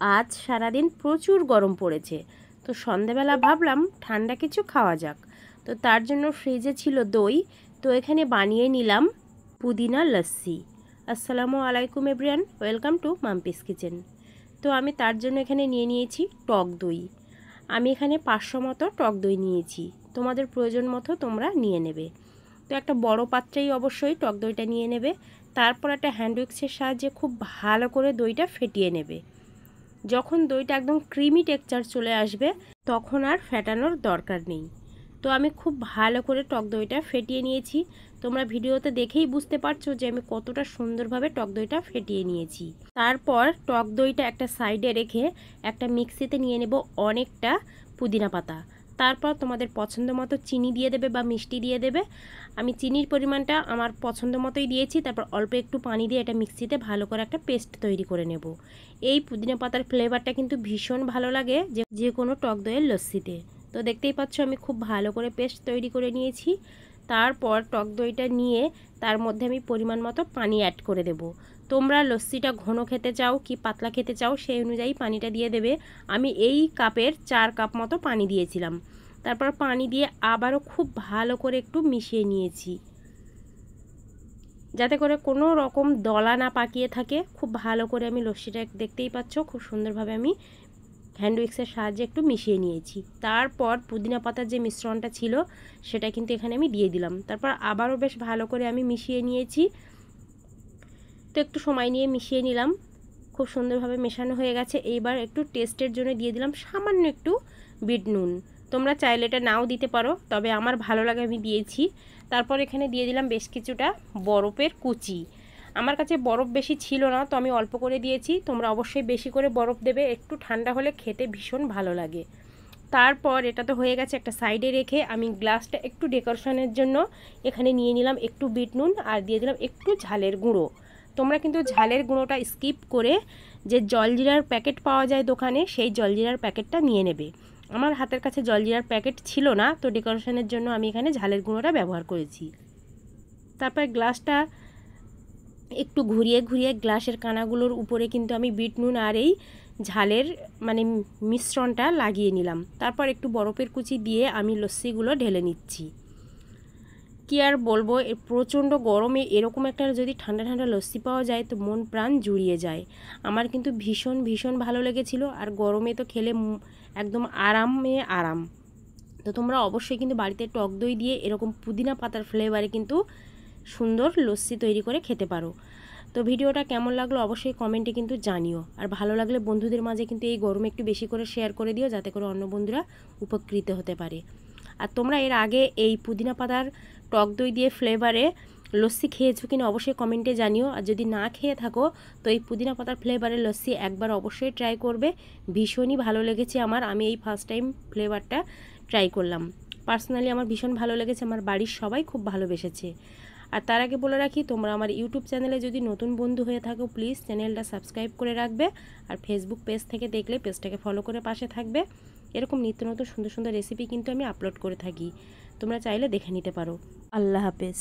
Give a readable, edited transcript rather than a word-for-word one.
আজ সারাদিন প্রচুর গরম পড়েছে, তো সন্ধেবেলা ভাবলাম ঠান্ডা কিছু খাওয়া যাক। তো তার জন্য ফ্রিজে ছিল দই, তো এখানে বানিয়ে নিলাম পুদিনা লস্যি। আসসালামু আলাইকুম everyone, welcome to Mampi's kitchen. তো আমি তার জন্য এখানে নিয়ে নিয়েছি টক দই। আমি এখানে 500 মতো টক দই নিয়েছি, তোমাদের প্রয়োজন মতো তোমরা নিয়ে নেবে। তো একটা বড় পাত্রেই অবশ্যই টক দইটা নিয়ে নেবে। তারপর একটা হ্যান্ড উইক্সের সাহায্যে খুব ভালো করে দইটা ফেটিয়ে নেবে। যখন দইটা একদম ক্রিমি টেক্সচার চলে আসবে তখন আর ফেটানোর দরকার নেই। তো আমি খুব ভালো করে টক দইটা ফেটিয়ে নিয়েছি। তোমরা ভিডিওতে দেখেই বুঝতে পারছো যে আমি কতটা সুন্দরভাবে টক দইটা ফেটিয়ে নিয়েছি। তারপর টক দইটা একটা সাইডে রেখে একটা মিক্সিতে নিয়ে নেব অনেকটা পুদিনা পাতা। তারপর তোমাদের পছন্দ মতো চিনি দিয়ে দেবে বা মিষ্টি দিয়ে দেবে। আমি চিনির পরিমাণটা আমার পছন্দ মতোই দিয়েছি। তারপর অল্প একটু পানি দিয়ে এটা মিক্সিতে ভালো করে একটা পেস্ট তৈরি করে নেব। এই পুদিনা পাতার ফ্লেভারটা কিন্তু ভীষণ ভালো লাগে যে কোনো টক দইয়ের লস্যিতে। তো দেখতেই পাচ্ছ আমি খুব ভালো করে পেস্ট তৈরি করে নিয়েছি। তারপর টক দইটা নিয়ে তার মধ্যে আমি পরিমাণ মতো পানি অ্যাড করে দেব। তোমরা লস্যিটা ঘন খেতে চাও কি পাতলা খেতে চাও সেই অনুযায়ী পানিটা দিয়ে দেবে। আমি এই কাপের 4 কাপ মতো পানি দিয়েছিলাম। তারপর পানি দিয়ে আবারও খুব ভালো করে একটু মিশিয়ে নিয়েছি, যাতে করে কোনো রকম দলা না পাকিয়ে থাকে। খুব ভালো করে আমি লস্যিটা দেখতেই পাচ্ছ খুব সুন্দরভাবে আমি হ্যান্ড উইক্সের সাহায্যে একটু মিশিয়ে নিয়েছি। তারপর পুদিনা পাতার যে মিশ্রণটা ছিল সেটা কিন্তু এখানে আমি দিয়ে দিলাম। তারপর আবারও বেশ ভালো করে আমি মিশিয়ে নিয়েছি। তো একটু সময় নিয়ে মিশিয়ে নিলাম, খুব সুন্দরভাবে মেশানো হয়ে গেছে। এইবার একটু টেস্টের জন্য দিয়ে দিলাম সামান্য একটু বিট নুন। তোমরা চাইলে এটা নাও দিতে পারো, তবে আমার ভালো লাগে আমি দিয়েছি। তারপর এখানে দিয়ে দিলাম বেশ কিছুটা বরফের কুচি। আমার কাছে বরফ বেশি ছিল না, তো আমি অল্প করে দিয়েছি। তোমরা অবশ্যই বেশি করে বরফ দেবে, একটু ঠান্ডা হলে খেতে ভীষণ ভালো লাগে। তারপর এটা তো হয়ে গেছে, একটা সাইডে রেখে আমি গ্লাসটা একটু ডেকোরেশনের জন্য এখানে নিয়ে নিলাম একটু বিট নুন আর দিয়ে দিলাম একটু ঝালের গুঁড়ো। তোমরা কিন্তু ঝালের গুঁড়োটা স্কিপ করে যে জলজিরার প্যাকেট পাওয়া যায় দোকানে সেই জলজিরার প্যাকেটটা নিয়ে নেবে। আমার হাতের কাছে জলজিরার প্যাকেট ছিল না, তো ডেকোরেশনের জন্য আমি এখানে ঝালের গুঁড়োটা ব্যবহার করেছি। তারপর গ্লাসটা একটু ঘুরিয়ে ঘুরিয়ে গ্লাসের কানাগুলোর উপরে কিন্তু আমি বিট নুন আর এই ঝালের মিশ্রণটা লাগিয়ে নিলাম। তারপর একটু বরফের কুচি দিয়ে আমি লস্যিগুলো ঢেলে নিচ্ছি। কি আর বলবো, প্রচণ্ড গরমে এরকম একটা যদি ঠান্ডা ঠান্ডা লস্যি পাওয়া যায় তো মন প্রাণ জুড়িয়ে যায়। আমার কিন্তু ভীষণ ভীষণ ভালো লেগেছিল, আর গরমে তো খেলে একদম আরামে আরাম। তো তোমরা অবশ্যই কিন্তু বাড়িতে টক দই দিয়ে এরকম পুদিনা পাতার ফ্লেভারে কিন্তু সুন্দর লস্যি তৈরি করে খেতে পারো। তো ভিডিওটা কেমন লাগলো অবশ্যই কমেন্টে কিন্তু জানিও, আর ভালো লাগলে বন্ধুদের মাঝে কিন্তু এই গরমে একটু বেশি করে শেয়ার করে দিও, যাতে করে অন্য বন্ধুরা উপকৃত হতে পারে। আর তোমরা এর আগে এই পুদিনা পাতার টক দই দিয়ে ফ্লেভারে লস্যি খেয়েছো কিনা অবশ্যই কমেন্টে জানিও। আর যদি না খেয়ে থাকো তো এই পুদিনা পাতার ফ্লেভারের লস্যি একবার অবশ্যই ট্রাই করবে, ভীষণই ভালো লেগেছে আমার। আমি এই ফার্স্ট টাইম ফ্লেভারটা ট্রাই করলাম, পার্সোনালি আমার ভীষণ ভালো লেগেছে, আমার বাড়ির সবাই খুব ভালোবেসেছে। আর তার আগে বলে রাখি, তোমরা আমার ইউটিউব চ্যানেলে যদি নতুন বন্ধু হয়ে থাকো প্লিজ চ্যানেলটা সাবস্ক্রাইব করে রাখবে, আর ফেসবুক পেজ থেকে দেখলে পেজটাকে ফলো করে পাশে থাকবে। এরকম নিত্য নতুন সুন্দর সুন্দর রেসিপি কিন্তু আমি আপলোড করে থাকি, তোমরা চাইলে দেখে নিতে পারো। আল্লাহ হাফেজ।